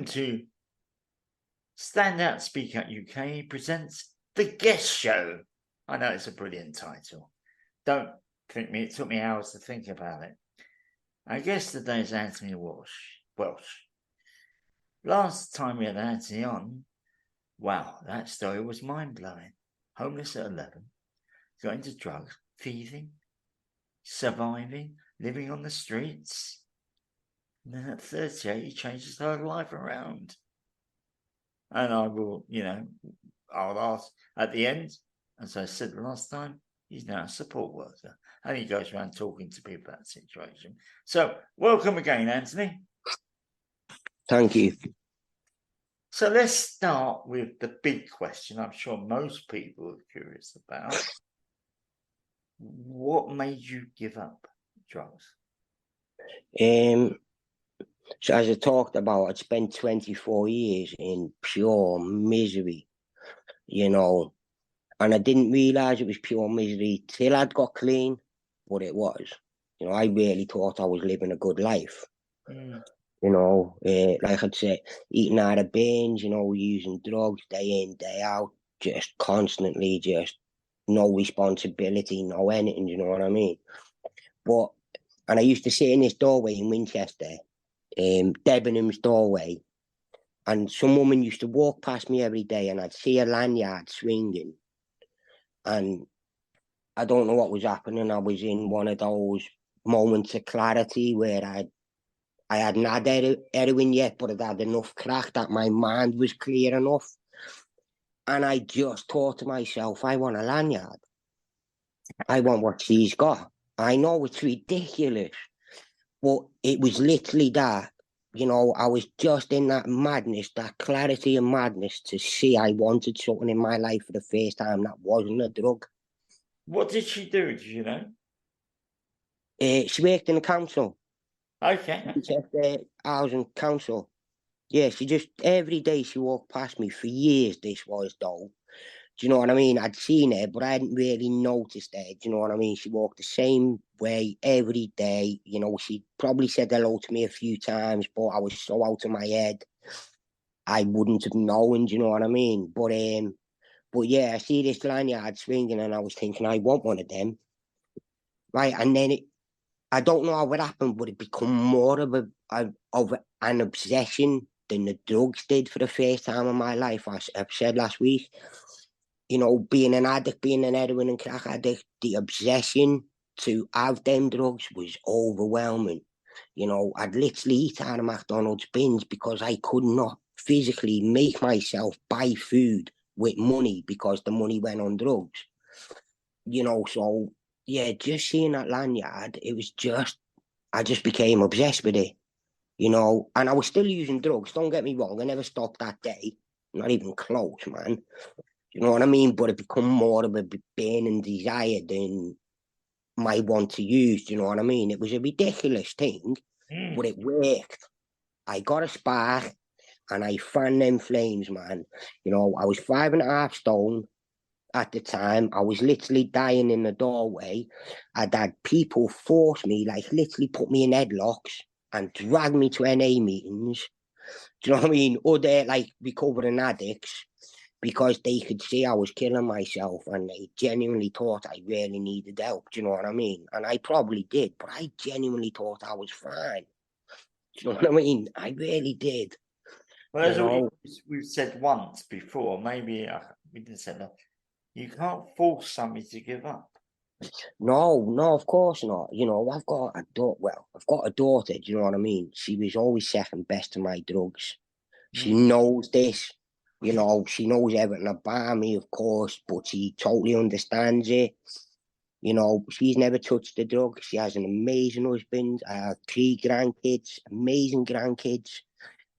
to Stand Out, Speak Out UK presents The Guest Show. I know it's a brilliant title. Don't think me, it took me hours to think about it. Our guest today is Anthony Welsh. Last time we had Anthony on, wow, that story was mind-blowing. Homeless at 11, got into drugs, thieving, surviving, living on the streets. And then at 38, he changed his whole life around. And I will, I'll ask at the end, as I said last time, he's now a support worker. And he goes around talking to people about the situation. So, welcome again, Anthony. Thank you. So let's start with the big question I'm sure most people are curious about. What made you give up drugs? So as I talked about, I'd spent 24 years in pure misery, and I didn't realise it was pure misery till I'd got clean, but it was. I really thought I was living a good life. Like I'd say, eating out of bins, using drugs day in, day out, just constantly, just no responsibility, no anything, you know what I mean? And I used to sit in this doorway in Winchester, Debenham's doorway, and some woman used to walk past me every day and I'd see a lanyard swinging, and I don't know what was happening. I was in one of those moments of clarity where I hadn't had heroin yet, but I'd had enough crack that my mind was clear enough. And I just thought to myself, I want a lanyard. I want what she's got. I know it's ridiculous, but it was literally that. I was just in that madness, that clarity and madness to see I wanted something in my life for the first time that wasn't a drug. What did she do? Do you know? She worked in the council. Okay. Housing council. Yeah, she just, every day she walked past me for years, this was though. Do you know what I mean? I'd seen her, but I hadn't really noticed her. Do you know what I mean? She walked the same way every day. She probably said hello to me a few times, but I was so out of my head, I wouldn't have known. Do you know what I mean? But yeah, I see this lanyard swinging, and I was thinking, I want one of them, right? And then I don't know how it happened, but it became more of an obsession than the drugs did for the first time in my life. As I've said last week, being an addict, being an heroin and crack addict, the obsession to have them drugs was overwhelming. I'd literally eat out of McDonald's bins because I could not physically make myself buy food with money because the money went on drugs. So yeah, just seeing that lanyard, I just became obsessed with it. And I was still using drugs, don't get me wrong, I never stopped that day, not even close, man. You know what I mean? But it become more of a burning desire than my want to use. Do you know what I mean? It was a ridiculous thing, but it worked. I got a spark and I fanned them flames, man. I was 5.5 stone at the time. I was literally dying in the doorway. I'd had people force me, like literally put me in headlocks and drag me to NA meetings. Do you know what I mean? Other like recovering addicts, because they could see I was killing myself and they genuinely thought I really needed help. Do you know what I mean? And I probably did, but I genuinely thought I was fine. Do you know what I mean? I really did. Well, as we've said once before, maybe we didn't say that. You can't force somebody to give up. No, of course not. I've got a daughter. Well, I've got a daughter. Do you know what I mean? She was always second best to my drugs. She knows this. She knows everything about me, of course, but she totally understands it. She's never touched the drug. She has an amazing husband. I have 3 grandkids, amazing grandkids.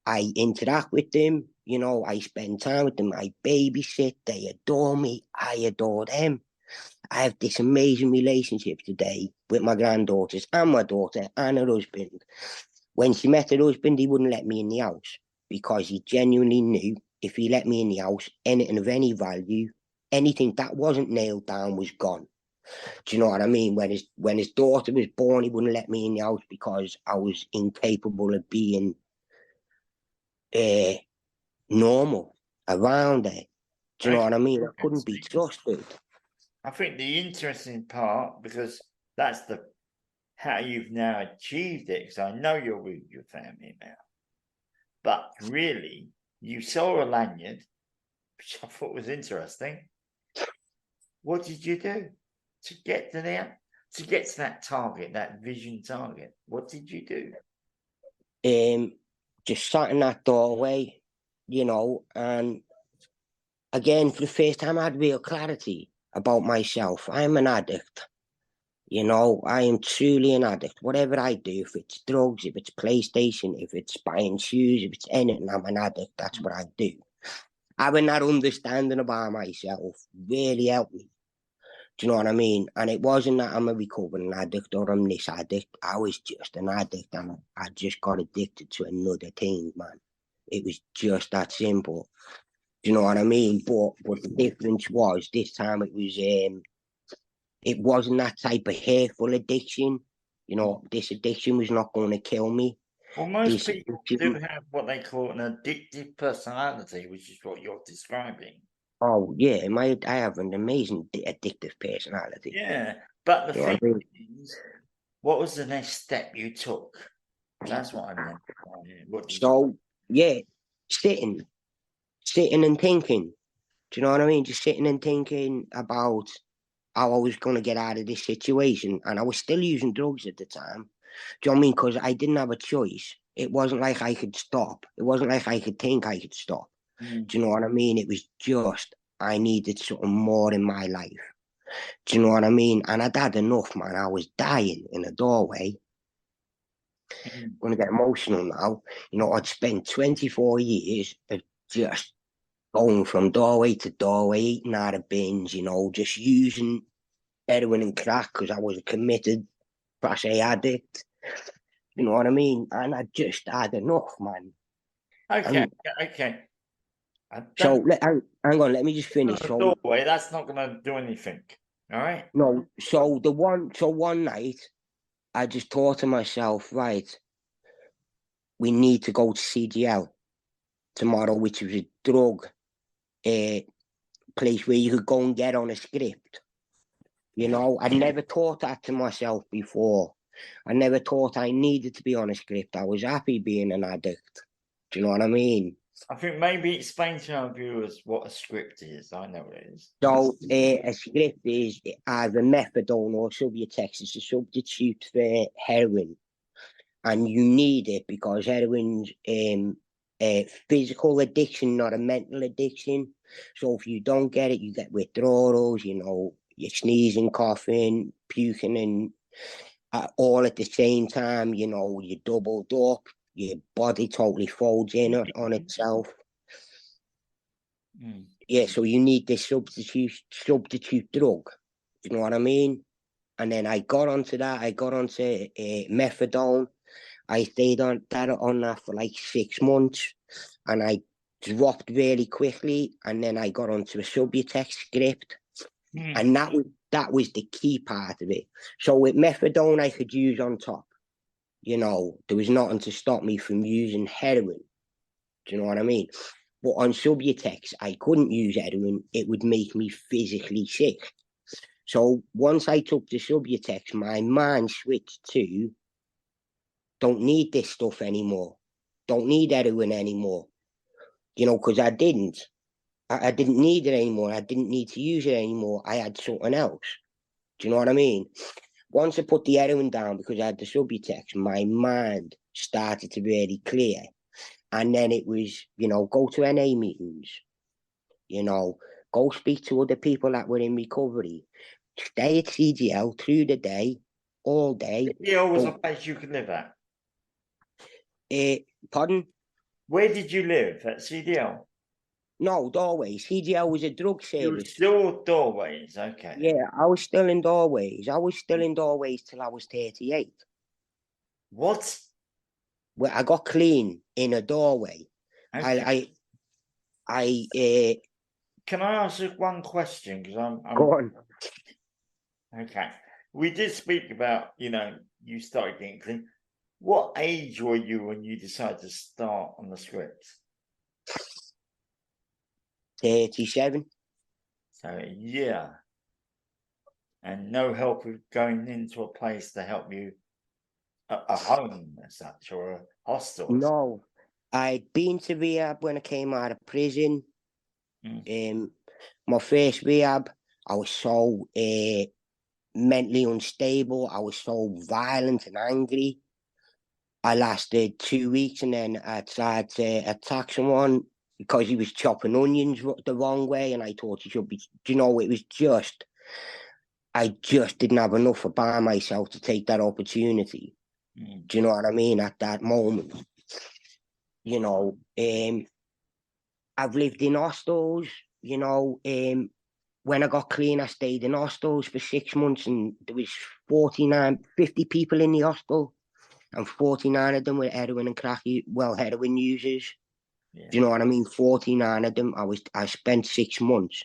I interact with them. I spend time with them. I babysit. They adore me. I adore them. I have this amazing relationship today with my granddaughters and my daughter and her husband. When she met her husband, he wouldn't let me in the house because he genuinely knew if he let me in the house, anything of any value, anything that wasn't nailed down was gone. Do you know what I mean? When his daughter was born, he wouldn't let me in the house because I was incapable of being normal around it. Do you know what I mean? I Okay, couldn't be trusted. I think the interesting part, because that's how you've now achieved it, because I know you're with your family now, but really, you saw a lanyard, which I thought was interesting. What did you do to get to that target, that vision target? What did you do? Just sat in that doorway, you know, and again, for the first time, I had real clarity about myself. I'm an addict. You know, I am truly an addict. Whatever I do, if it's drugs, if it's PlayStation, if it's buying shoes, if it's anything, I'm an addict. That's what I do. Having that understanding about myself really helped me. Do you know what I mean? And it wasn't that I'm a recovering addict or I'm this addict. I was just an addict and I just got addicted to another thing, man. It was just that simple. Do you know what I mean? But the difference was this time it wasn't that type of hateful addiction. You know, this addiction was not going to kill me. Well, most This people do addiction, have what they call an addictive personality, which is what you're describing. oh yeah, I have an amazing addictive personality. Yeah, but the You know what thing I mean? is, what was the next step you took? That's what I meant. What did you? So yeah, sitting, sitting and thinking. Do you know what I mean? Just sitting and thinking about how I was going to get out of this situation. And I was still using drugs at the time. Do you know what I mean? Because I didn't have a choice. It wasn't like I could stop. It wasn't like I could think I could stop. Mm. Do you know what I mean? It was just I needed something more in my life. Do you know what I mean? And I'd had enough, man. I was dying in a doorway. Mm. I'm going to get emotional now. You know, I'd spent 24 years of just going from doorway to doorway, eating out of bins, you know, just using heroin and crack because I was a committed per se addict. You know what I mean? And I just had enough, man. Okay, And okay. I so don't hang on, let me just finish. the So doorway. That's not going to do anything. All right. no, so one night I just thought to myself, right, we need to go to CGL tomorrow, which was a drug uh, place where you could go and get on a script. You know, I never thought that to myself before. I never thought I needed to be on a script. I was happy being an addict. Do you know what I mean? I think maybe explain to our viewers what a script is. I know what it is. So a script is either methadone or Subutex. It's a substitute for heroin, and you need it because heroin's a physical addiction, not a mental addiction. So if you don't get it, you get withdrawals. You know, you're sneezing, coughing, puking, and all at the same time. You know, you doubled up. Your body totally folds in on itself. Mm. Yeah, so you need this substitute drug. You know what I mean? And then I got onto that. I got onto methadone. I stayed on that for like 6 months, and I dropped really quickly. And then I got onto a Subutex script, Mm. and that was the key part of it. So with methadone, I could use on top. You know, there was nothing to stop me from using heroin. Do you know what I mean? But on Subutex, I couldn't use heroin. It would make me physically sick. So once I took the Subutex, my mind switched to don't need this stuff anymore. Don't need heroin anymore. You know, because I didn't. I didn't need it anymore. I didn't need to use it anymore. I had something else. Do you know what I mean? Once I put the heroin down because I had the Subutex, my mind started to really clear. And then it was, you know, go to NA meetings, you know, go speak to other people that were in recovery, stay at CGL through the day, all day. CDL was a Don't, place you could live at. pardon? Where did you live at CDL? No, doorways. CGL was a drug You were service. still doorways. Okay. Yeah, I was still in doorways. I was still in doorways till I was 38. What? Where I got clean in a doorway. Okay. I Can I ask you one question? Because I'm go on. okay. We did speak about, you started getting clean. What age were you when you decided to start on the script? 37. So a year. And no help with going into a place to help you, a home as such, or a hostel. No, I'd been to rehab when I came out of prison. Mm. My first rehab, I was so mentally unstable. I was so violent and angry. I lasted 2 weeks, and then I tried to attack someone because he was chopping onions the wrong way, and I thought he should be. You know, it was just I just didn't have enough about myself to take that opportunity. Mm. Do you know what I mean? At that moment, you know, I've lived in hostels. You know, when I got clean, I stayed in hostels for 6 months, and there was 50 people in the hostel, and 49 of them were heroin and crack, heroin users. Yeah. Do you know what I mean? 49 of them. I spent 6 months.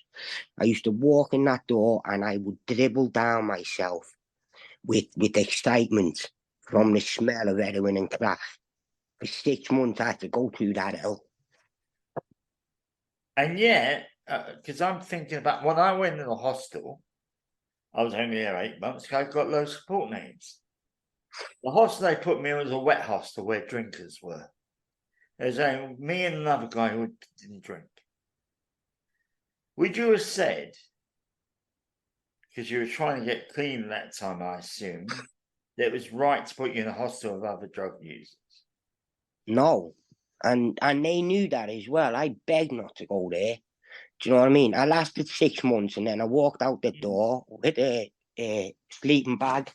I used to walk in that door, and I would dribble down myself with excitement from the smell of heroin and crack. For 6 months, I had to go through that hell. And yet, because I'm thinking about when I went in the hostel, I was only there 8 months ago, I got low support needs. The hostel they put me in was a wet hostel where drinkers were. There's only me and another guy who didn't drink. Would you have said, because you were trying to get clean at that time, I assume, that it was right to put you in a hostel with other drug users? No. And they knew that as well. I begged not to go there. Do you know what I mean? I lasted 6 months, and then I walked out the door with a sleeping bag,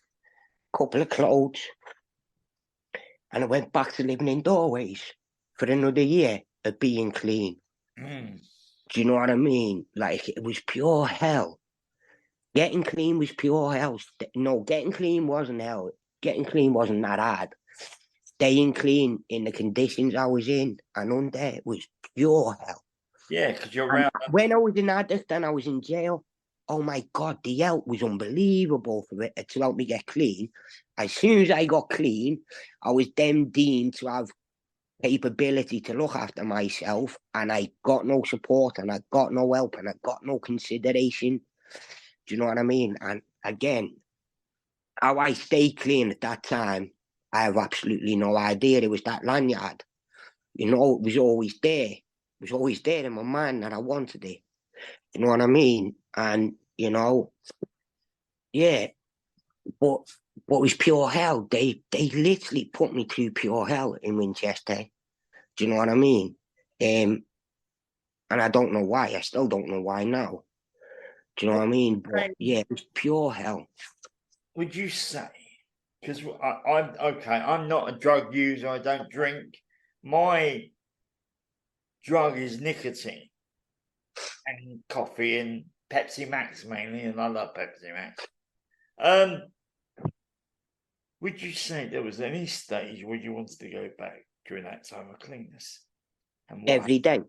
couple of clothes, and I went back to living in doorways for another year of being clean. Mm. Do you know what I mean? Like, it was pure hell. Getting clean was pure hell. No, getting clean wasn't hell. Getting clean wasn't that hard. Staying clean in the conditions I was in and under was pure hell. Yeah, because you're And around. when I was an addict and I was in jail, oh my God, the help was unbelievable for it to help me get clean. As soon as I got clean, I was then deemed to have capability to look after myself, and I got no support, and I got no help, and I got no consideration. Do you know what I mean? And again, how I stayed clean at that time, I have absolutely no idea. It was that lanyard. You know, it was always there. It was always there in my mind that I wanted it. You know what I mean? And, you know, yeah, but it was pure hell. They literally put me through pure hell in Winchester. Do you know what I mean? And I don't know why. I still don't know why now. Do you know what I mean? But yeah, it was pure hell. Would you say? Because I'm okay. I'm not a drug user. I don't drink. My drug is nicotine and coffee and Pepsi Max mainly, and I love Pepsi Max. Would you say there was any stage where you wanted to go back during that time of cleanness? And what Every day.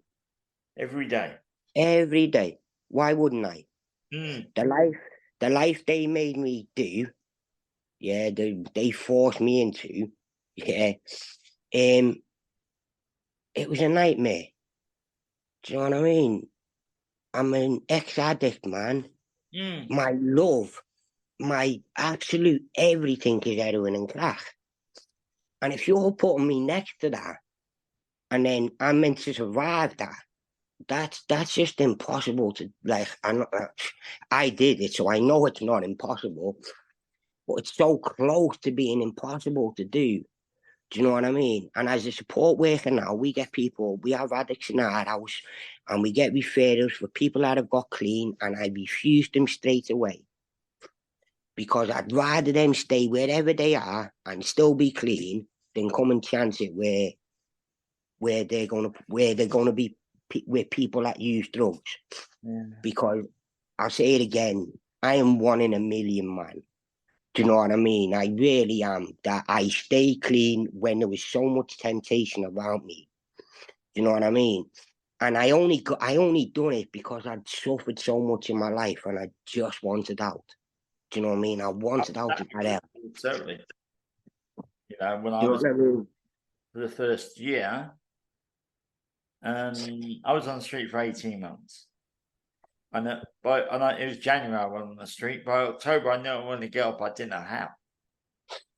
every day? Every day. Why wouldn't I? Mm. The life they made me do, yeah, they forced me into, yeah, it was a nightmare. Do you know what I mean? I'm an ex-addict, man. Mm. My love, my absolute everything is heroin and crack. And if you're putting me next to that, and then I'm meant to survive that, that's just impossible to, like. I did it, so I know it's not impossible, but it's so close to being impossible to do. Do you know what I mean? And as a support worker now, we have addicts in our house, and we get referrals for people that have got clean, and I refuse them straight away, because I'd rather them stay wherever they are and still be clean than come and chance it where they're gonna be with people that use drugs. Yeah. Because I'll say it again, I am one in a million, man. Do you know what I mean? I really am. That I stay clean when there was so much temptation around me. Do you know what I mean? And I only done it because I'd suffered so much in my life, and I just wanted out. Do you know what I mean? I wanted out of that hell. Certainly. You know, when I Do you know was what I mean? for the first year, I was on the street for 18 months. And it was January I went on the street. By October, I knew I wanted to get up. I didn't know how.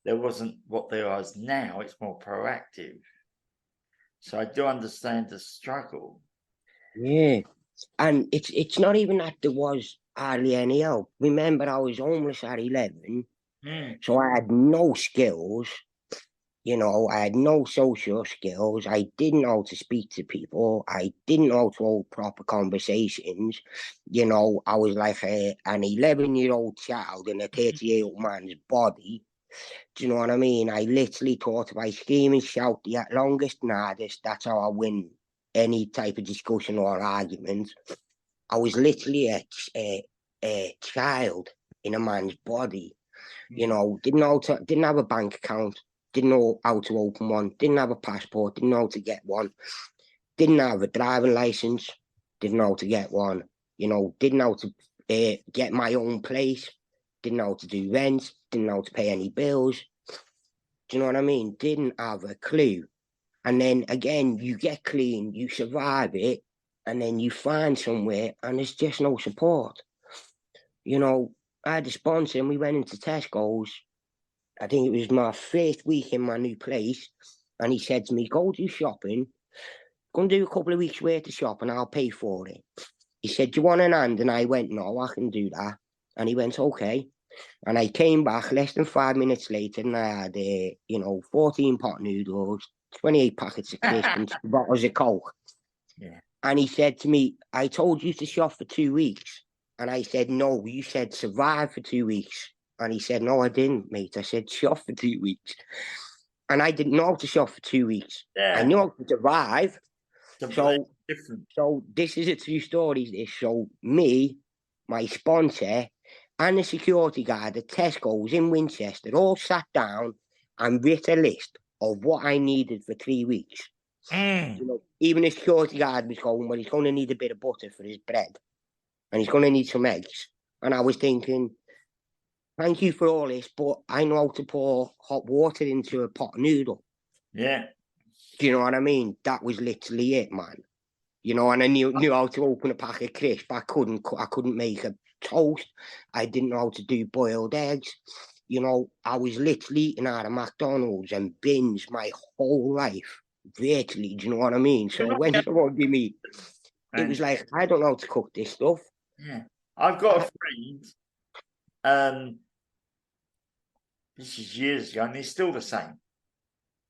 There wasn't what there is now. It's more proactive. So I do understand the struggle. Yeah. And it's not even that there was hardly any help. Remember, I was homeless at 11, so I had no skills. You know, I had no social skills. I didn't know how to speak to people. I didn't know how to hold proper conversations. You know, I was like an 11-year-old child in a 38-year-old man's body. Do you know what I mean? I literally thought if I scream and shout the longest and hardest, that's how I win any type of discussion or argument. I was literally a child in a man's body. You know, didn't have a bank account, didn't know how to open one, didn't have a passport, didn't know how to get one, didn't have a driving license, didn't know how to get one. You know, didn't know how to get my own place, didn't know how to do rent, didn't know how to pay any bills. Do you know what I mean? Didn't have a clue. And then again, you get clean, you survive it, and then you find somewhere and there's just no support. You know, I had a sponsor and we went into Tesco's. I think it was my first week in my new place. And he said to me, go do shopping, go and do a couple of weeks' worth of shopping, I'll pay for it. He said, do you want an hand? And I went, no, I can do that. And he went, okay. And I came back less than 5 minutes later and I had, 14 pot noodles, 28 packets of crisps and 2 bottles of Coke. Yeah. And he said to me, I told you to shop for 2 weeks. And I said, no, you said survive for 2 weeks. And he said, no, I didn't, mate. I said shop for 2 weeks. And I didn't know how to shop for 2 weeks. Yeah. I knew how to survive. So different. So this is a true story. This. So me, my sponsor, and the security guard at Tesco's in Winchester all sat down and wrote a list of what I needed for 3 weeks. You know, even the security guard was going, well, he's going to need a bit of butter for his bread, and he's going to need some eggs. And I was thinking, thank you for all this, but I know how to pour hot water into a pot of noodle. Yeah. Do you know what I mean? That was literally it, man. You know, and I knew how to open a pack of crisps. I couldn't make a toast. I didn't know how to do boiled eggs. You know, I was literally eating out of McDonald's and bins my whole life, virtually. Do you know what I mean? So when someone gave me, it was like, I don't know how to cook this stuff. Yeah, I've got a friend. This is years ago, and he's still the same.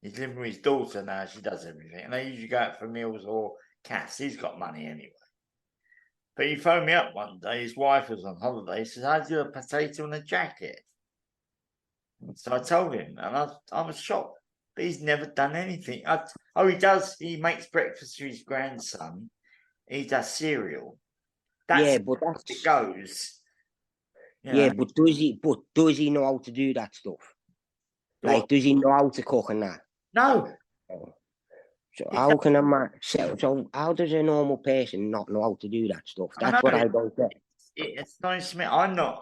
He's living with his daughter now. She does everything, and they usually go out for meals or cats. He's got money anyway. But he phoned me up one day. His wife was on holiday. He says, "I do a potato and a jacket." So I told him, and I was shocked. But he's never done anything. He does. He makes breakfast for his grandson. He does cereal. That's but that's it goes. Yeah, but does he know how to do that stuff? Like, does he know how to cook and that? No. So how can a man? So how does a normal person not know how to do that stuff? That's what I don't get. It's nice to me. I'm not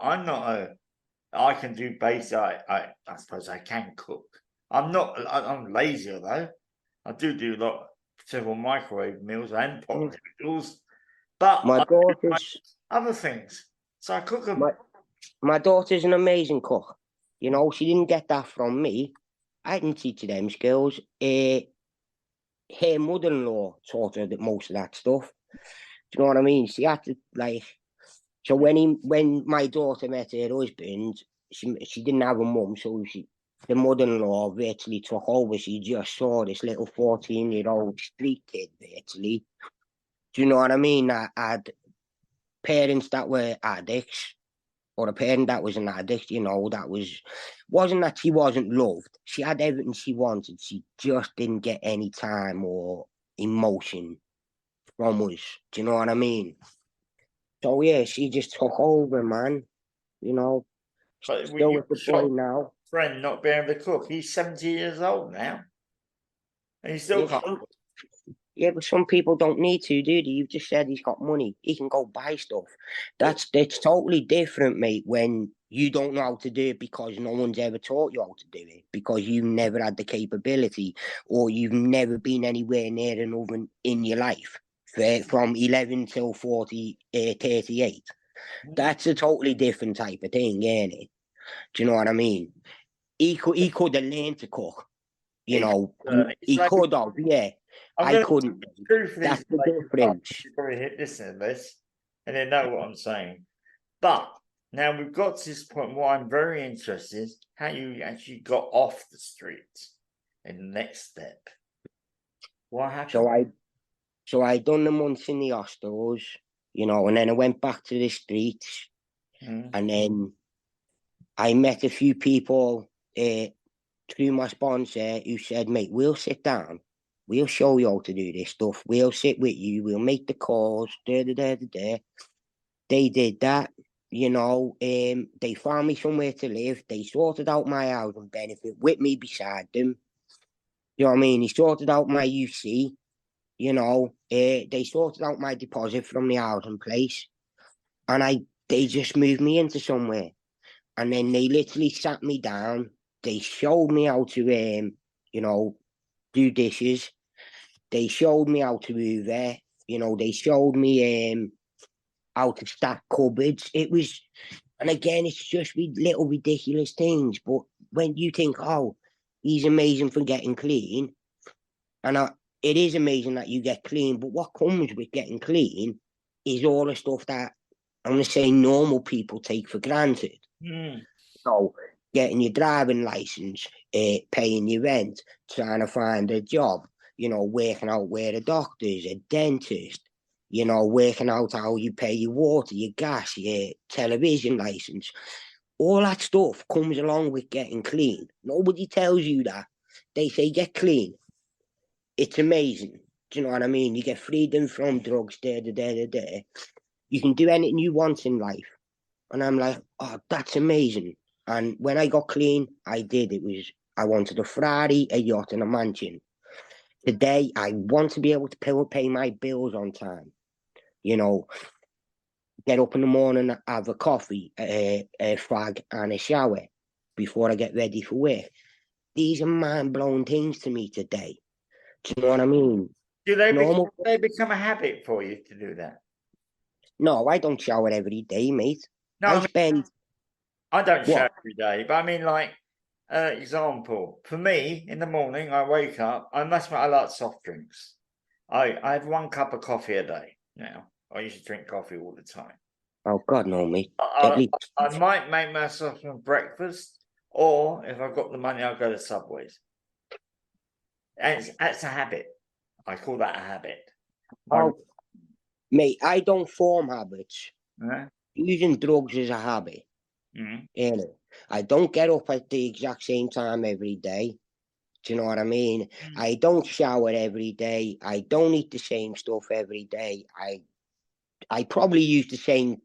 I can do basic. I suppose I can cook. I'm lazy though. I do several microwave meals and pot noodles, but my daughter's other things. So I cook them. My daughter's an amazing cook. You know, she didn't get that from me. I didn't teach her them skills. Her mother-in-law taught her most of that stuff. Do you know what I mean? She had to So when my daughter met her husband, she didn't have a mum, so the mother-in-law virtually took over. She just saw this little 14-year-old street kid virtually. Do you know what I mean? I had parents that were addicts, or a parent that was an addict. You know, wasn't that she wasn't loved. She had everything she wanted. She just didn't get any time or emotion from us. Do you know what I mean? So yeah, she just took over, man. You know, But still with the boy now. Friend not being able to cook. He's 70 years old now, and he still can't. Yeah, but some people don't need to, do they? You've just said he's got money. He can go buy stuff. That's totally different, mate, when you don't know how to do it because no one's ever taught you how to do it, because you've never had the capability, or you've never been anywhere near an oven in your life from 11 till 38. Mm. That's a totally different type of thing, ain't it? Do you know what I mean? He could have learned to cook, you He, know. it's He like, could have, yeah. I'm I going to couldn't. truthfully That's say, the difference. you probably hit this in this, and they know what I'm saying. But now we've got to this point. What I'm very interested is how you actually got off the streets in the next step. What happened? So I done the months in the hostels, you know, and then I went back to the streets, Mm. and then I met a few people through my sponsor who said, "Mate, we'll sit down, we'll show you how to do this stuff, we'll sit with you, we'll make the calls." Da da da da da. They did that, you know. They found me somewhere to live. They sorted out my housing benefit with me beside them. You know what I mean? They sorted out my UC. You know, they sorted out my deposit from the housing place, and they just moved me into somewhere, and then they literally sat me down. They showed me how to, you know, do dishes. They showed me how to Hoover. You know, they showed me how to stack cupboards. It was, and again, it's just little ridiculous things. But when you think, oh, he's amazing for getting clean, and it is amazing that you get clean, but what comes with getting clean is all the stuff that I'm going to say normal people take for granted. Mm. So getting your driving license, paying your rent, trying to find a job, you know, working out where a doctor is, a dentist, you know, working out how you pay your water, your gas, your television license. All that stuff comes along with getting clean. Nobody tells you that. They say get clean. It's amazing. Do you know what I mean? You get freedom from drugs, there. You can do anything you want in life. And I'm like, oh, that's amazing. And when I got clean, I did. I wanted a Ferrari, a yacht, and a mansion. Today, I want to be able to pay my bills on time. You know, get up in the morning, have a coffee, a fag, and a shower before I get ready for work. These are mind blowing things to me today. Do you know what I mean? Do Normal. they become a habit for you to do that? No, I don't shower every day, mate. No, I I mean, spend I don't shower what? every day, but I mean, like, example, for me, in the morning, I wake up, I must admit, I like soft drinks. I have 1 cup of coffee a day now. I used to drink coffee all the time. Oh God, no, mate. I, Deadly. I might make myself some breakfast, or if I've got the money, I'll go to Subways. And that's a habit. I call that a habit. I, Oh, mate, I don't form habits. uh, Using drugs is a habit. mm, You know, I don't get up at the exact same time every day. Do you know what I mean? mm, I don't shower every day. I don't eat the same stuff every day. I probably use the same.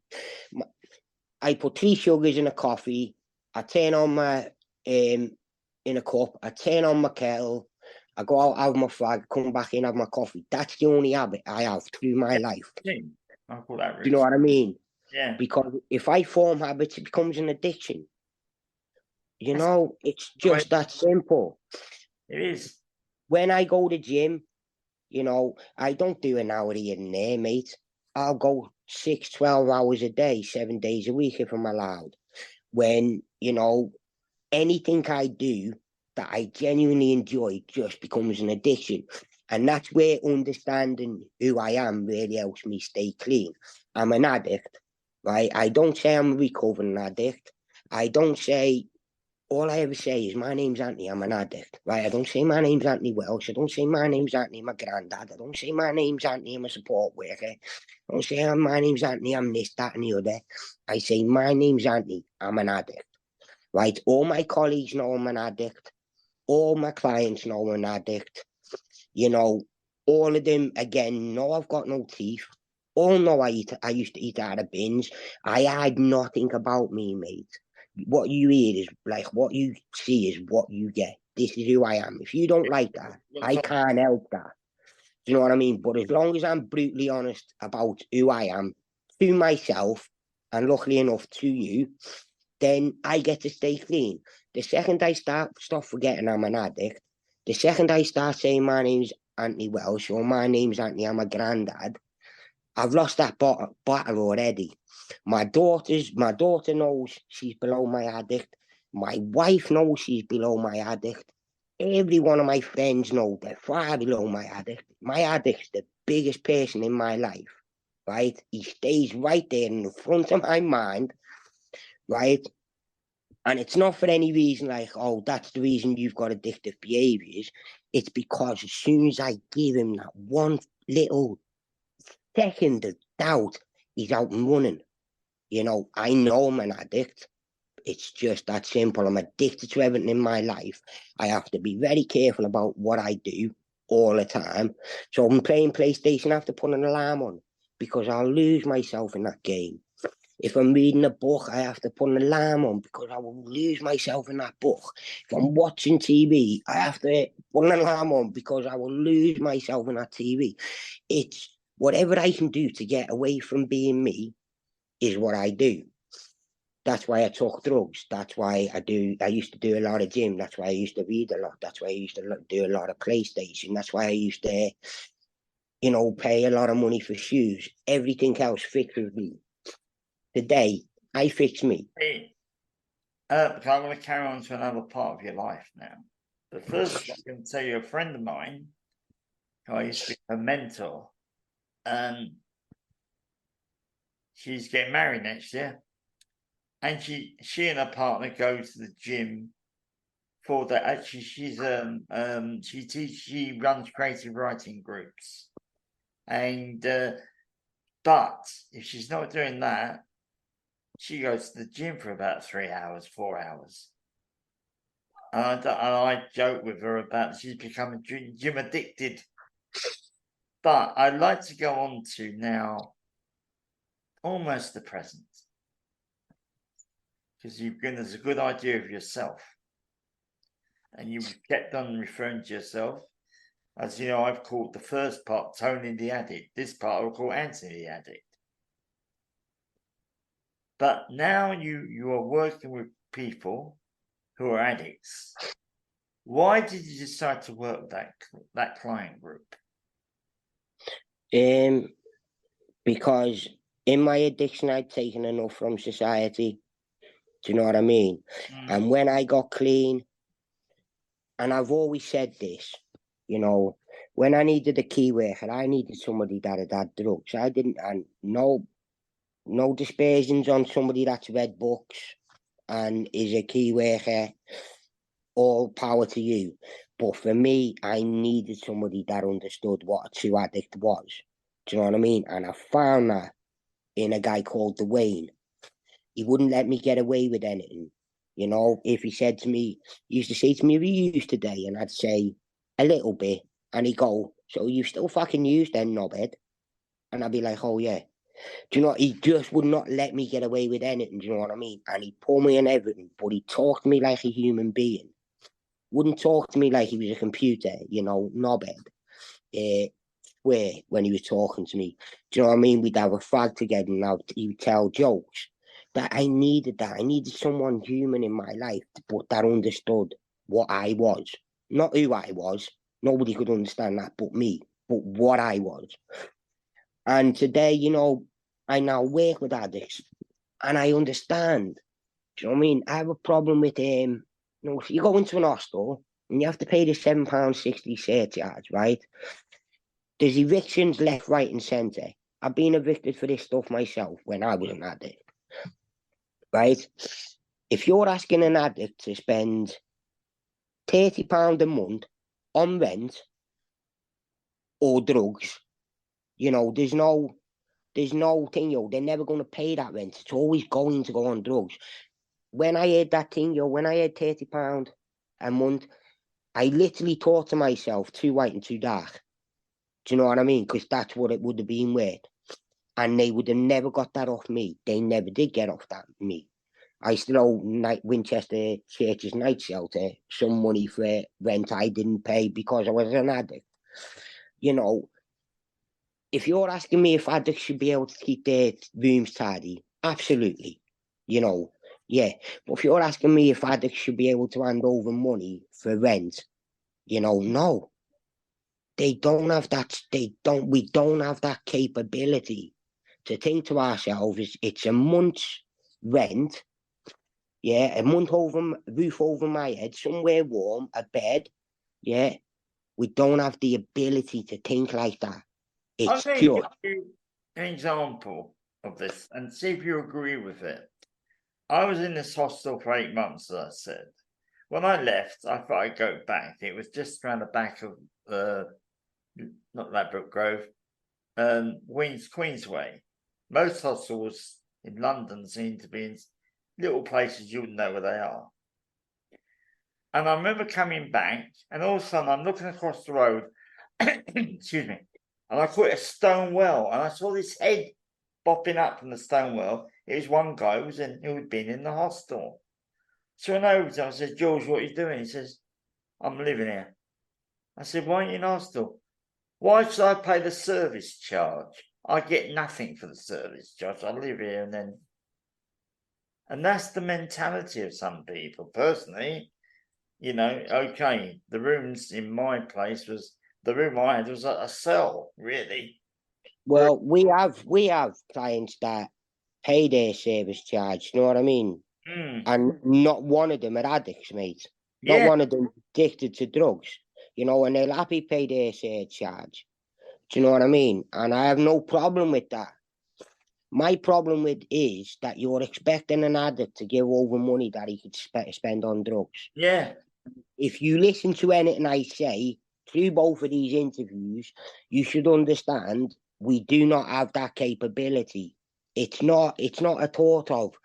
I put 3 sugars in a coffee. I turn on my in a cup. I turn on my kettle. I go out, have my fag, come back in, have my coffee. That's the only habit I have through my life. Do I call that you know routine. what I mean? Yeah, Because if I form habits, it becomes an addiction. You that's know, it's the way just that simple. it is. When I go to gym, you know, I don't do an hour here and there, mate. I'll go 6, 12 hours a day, 7 days a week if I'm allowed. When, you know, anything I do that I genuinely enjoy just becomes an addiction. And that's where understanding who I am really helps me stay clean. I'm an addict, right? I don't say I'm a recovering addict. I don't say, all I ever say is my name's Anthony, I'm an addict, right? I don't say my name's Anthony Welsh. I don't say my name's Anthony, my granddad. I don't say my name's Anthony, I'm a support worker. I don't say my name's Anthony, I'm this, that, and the other. I say my name's Anthony, I'm an addict, right? All my colleagues know I'm an addict. All my clients know I'm an addict. You know, all of them, again, know I've got no teeth. All know I used to eat out of bins. I hide nothing about me, mate. What you hear is like what you see is what you get. This is who I am. If you don't like that, Looks I like can't help that. Do you know what I mean? But as long as I'm brutally honest about who I am to myself, and luckily enough to you, then I get to stay clean. The second I stop forgetting I'm an addict, the second I start saying my name's Anthony Welsh or my name's Anthony, I'm a granddad, I've lost that battle already. My daughter knows she's below my addict. My wife knows she's below my addict. Every one of my friends know they're far below my addict. My addict's the biggest person in my life, right? He stays right there in the front of my mind, right? And it's not for any reason like, oh, that's the reason you've got addictive behaviors. It's because as soon as I give him that one little second of doubt, he's out and running. You know, I know I'm an addict. It's just that simple. I'm addicted to everything in my life. I have to be very careful about what I do all the time. So I'm playing PlayStation, I have to put an alarm on because I'll lose myself in that game. If I'm reading a book, I have to put an alarm on because I will lose myself in that book. If I'm watching TV, I have to put an alarm on because I will lose myself in that TV. It's whatever I can do to get away from being me is what I do. That's why I took drugs. That's why I used to do a lot of gym. That's why I used to read a lot. That's why I used to do a lot of PlayStation. That's why I used to, pay a lot of money for shoes. Everything else fixes me. Today, I fix me. Hey, I'm going to carry on to another part of your life now. But first, I can tell you a friend of mine who I used to be a mentor, and she's getting married next year. And she and her partner go to the gym for that. Actually, she runs creative writing groups, and but if she's not doing that, she goes to the gym for about 3 hours, 4 hours. And I joke with her about she's become gym addicted. But I'd like to go on to now almost the present, because you've given us a good idea of yourself. And you've kept on referring to yourself. As you know, I've called the first part Tony the Addict. This part I'll call Anthony the Addict. But now you are working with people who are addicts. Why did you decide to work with that client group? Because in my addiction, I'd taken enough from society. Do you know what I mean? And when I got clean, and I've always said this, when I needed a key worker, I needed somebody that had drugs. I didn't, and no dispersions on somebody that's read books and is a key worker. All power to you. But for me, I needed somebody that understood what a true addict was. Do you know what I mean? And I found that in a guy called Dwayne. He wouldn't let me get away with anything. If he said to me, he used to say to me, have you used today? And I'd say, a little bit. And he'd go, so you still fucking used then, knobhead? And I'd be like, oh yeah. Do you know, he just would not let me get away with anything, do you know what I mean? And he'd pull me in everything, but he talked to me like a human being. Wouldn't talk to me like he was a computer, knobhead. Where when he was talking to me, do you know what I mean? We'd have a fag together and he would tell jokes. That I needed that. I needed someone human in my life, but that understood what I was. Not who I was. Nobody could understand that but me, but what I was. And today, I now work with addicts and I understand. Do you know what I mean? I have a problem with if you go into an hostel and you have to pay the £7.60 surcharge, right? There's evictions left, right, and centre. I've been evicted for this stuff myself when I was an addict, right? If you're asking an addict to spend £30 a month on rent or drugs, there's no thing, they're never going to pay that rent. It's always going to go on drugs. When I heard that thing, when I heard £30 a month, I literally thought to myself, too white and too dark. Do you know what I mean? Because that's what it would have been worth. And they would have never got that off me. They never did get off that me. I still owe Winchester Church's night shelter some money for rent I didn't pay because I was an addict. if you're asking me if addicts should be able to keep their rooms tidy, absolutely. Yeah. But if you're asking me if addicts should be able to hand over money for rent, no. They don't have that. We don't have that capability to think to ourselves, it's a month's rent. Yeah, a roof over my head, somewhere warm, a bed. Yeah, we don't have the ability to think like that. I'm It's going to just give you an example of this and see if you agree with it. I was in this hostel for 8 months, as I said. When I left, I thought I'd go back. It was just around the back of not Ladbroke Grove, Queensway. Most hostels in London seem to be in little places you wouldn't know where they are. And I remember coming back, and all of a sudden I'm looking across the road, excuse me, and I caught a stone well, and I saw this head bopping up from the stone well. It was one guy who had been in the hostel. So I went over to him, I said, George, what are you doing? He says, I'm living here. I said, why aren't you in hostel? Why should I pay the service charge? I get nothing for the service charge. I live here and that's the mentality of some people. Personally, okay, the rooms in my place the room I had was a cell, really. well, we have clients that pay their service charge. You know what I mean? And not one of them are addicts, mate. Not Yeah, one of them addicted to drugs. And they'll happy pay their service charge. Do you know what I mean? And I have no problem with that. My problem with is that you're expecting an addict to give over money that he could spend on drugs. yeah. If you listen to anything I say through both of these interviews, you should understand we do not have that capability. It's not a thought of,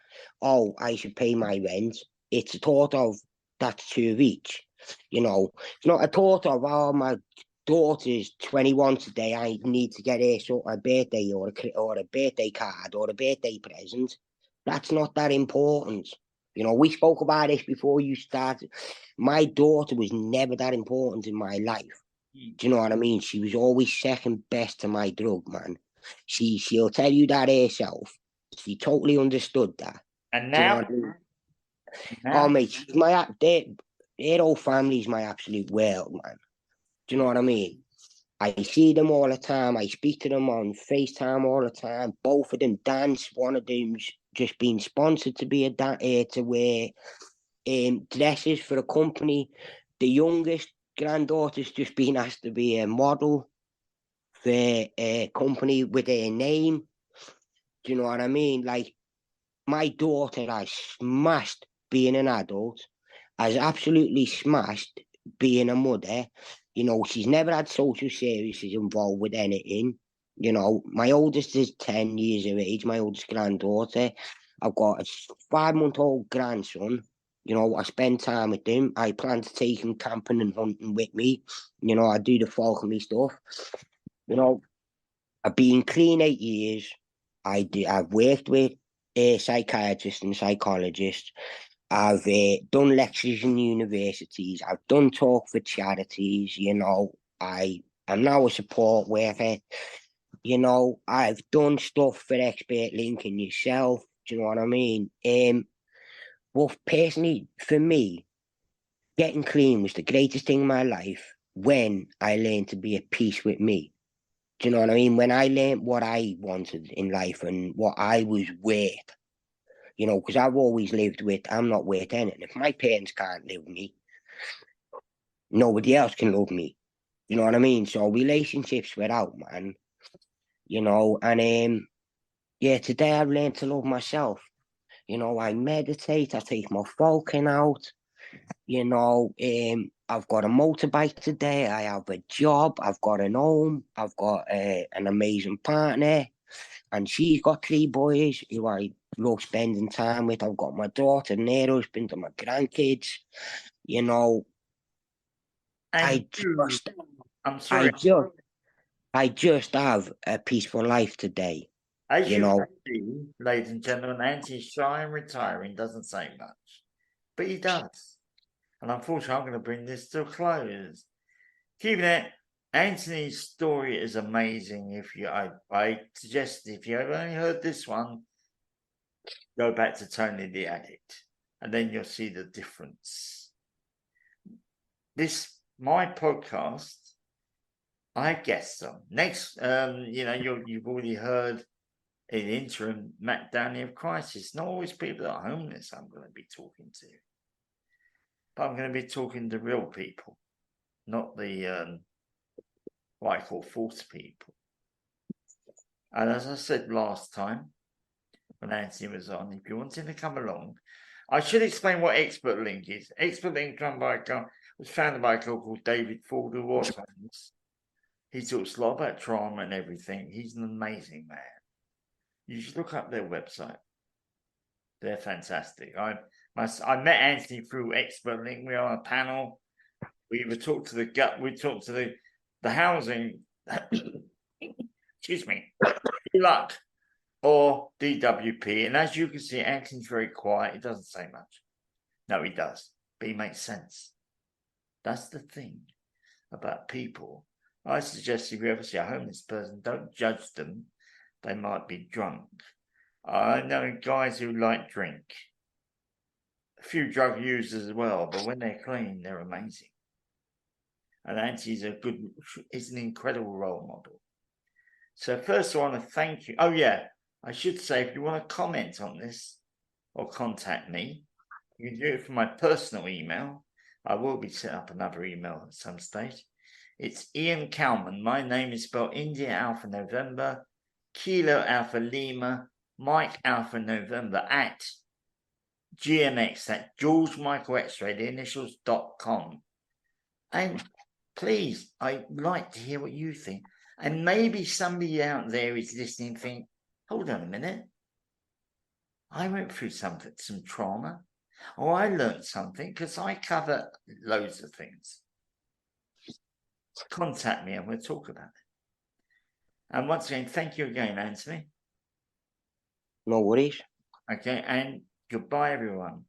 oh, I should pay my rent. It's a thought of that's too rich. It's not a thought of, oh, my daughter's 21 today. I need to get her sort of birthday or a birthday card or a birthday present. That's not that important. We spoke about this before you started. My daughter was never that important in my life. Do you know what I mean? She was always second best to my drug, man. She'll tell you that herself. She totally understood that. And Do you know now, what I mean? Oh, mate, their whole family's my absolute world, man. Do you know what I mean? I see them all the time. I speak to them on FaceTime all the time. Both of them dance. One of them's just been sponsored to be to wear dresses for a company. The youngest granddaughter's just been asked to be a model for a company with a name. Do you know what I mean? Like, my daughter has smashed being an adult, has absolutely smashed being a mother. She's never had social services involved with anything. My oldest is 10 years of age, my oldest granddaughter. I've got a 5-month-old grandson. I spend time with him. I plan to take him camping and hunting with me. I do the falconry stuff. I've been clean 8 years. I've worked with psychiatrists and psychologists. I've done lectures in universities. I've done talk for charities. I am now a support worker. I've done stuff for Expert Link and yourself. Do you know what I mean? Well, personally, for me, getting clean was the greatest thing in my life when I learned to be at peace with me. Do you know what I mean? When I learned what I wanted in life and what I was worth, because I've always lived with, I'm not worth anything. If my parents can't love me, nobody else can love me. You know what I mean? So relationships without, man. And yeah, today I've learned to love myself. I meditate, I take my falcon out. I've got a motorbike today. I have a job. I've got an home. I've got an amazing partner, and she's got 3 boys who I love spending time with. I've got my daughter and their husband and my grandkids. and I you, just, I'm I sorry, just, I just have a peaceful life today. as You you know, can see, ladies and gentlemen, Anti's shy and retiring, doesn't say much, but he does. And unfortunately, I'm going to bring this to a close. Keeping it Anthony's story is amazing. I suggest if you have only heard this one, go back to Tony the Addict, and then you'll see the difference. My podcast, I guess so. Next, you've already heard in interim Matt Downey of Crisis. Not always people that are homeless I'm going to be talking to, but I'm going to be talking to real people, not the what I call false people. And as I said last time, when Anthony was on, if you want him to come along, I should explain what Expert Link is. Expert Link was founded by a guy called David Ford, who was homeless. He talks a lot about trauma and everything. He's an amazing man. You should look up their website. They're fantastic. I met Anthony through Expert Link. We were on a panel. We either talked to we talked to the housing, excuse me, luck, or DWP. And as you can see, Anthony's very quiet. He doesn't say much. No, he does, but he makes sense. That's the thing about people. I suggest if you ever see a homeless person, don't judge them. They might be drunk. I know guys who like drink. A few drug users as well, but when they're clean, they're amazing. And Anthony's is an incredible role model. So first I want to thank you. Oh yeah, I should say if you want to comment on this or contact me, you can do it from my personal email. I will be setting up another email at some stage. It's Ian Kalman. My name is spelled India Alpha November, Kilo Alpha Lima, Mike Alpha November at GMX, that George Michael X-ray, the initials.com. And please, I'd like to hear what you think. And maybe somebody out there is listening and think, hold on a minute. I went through some trauma, or I learned something, because I cover loads of things. Contact me and we'll talk about it. And once again, thank you again, Anthony. No worries. Okay, and goodbye, everyone.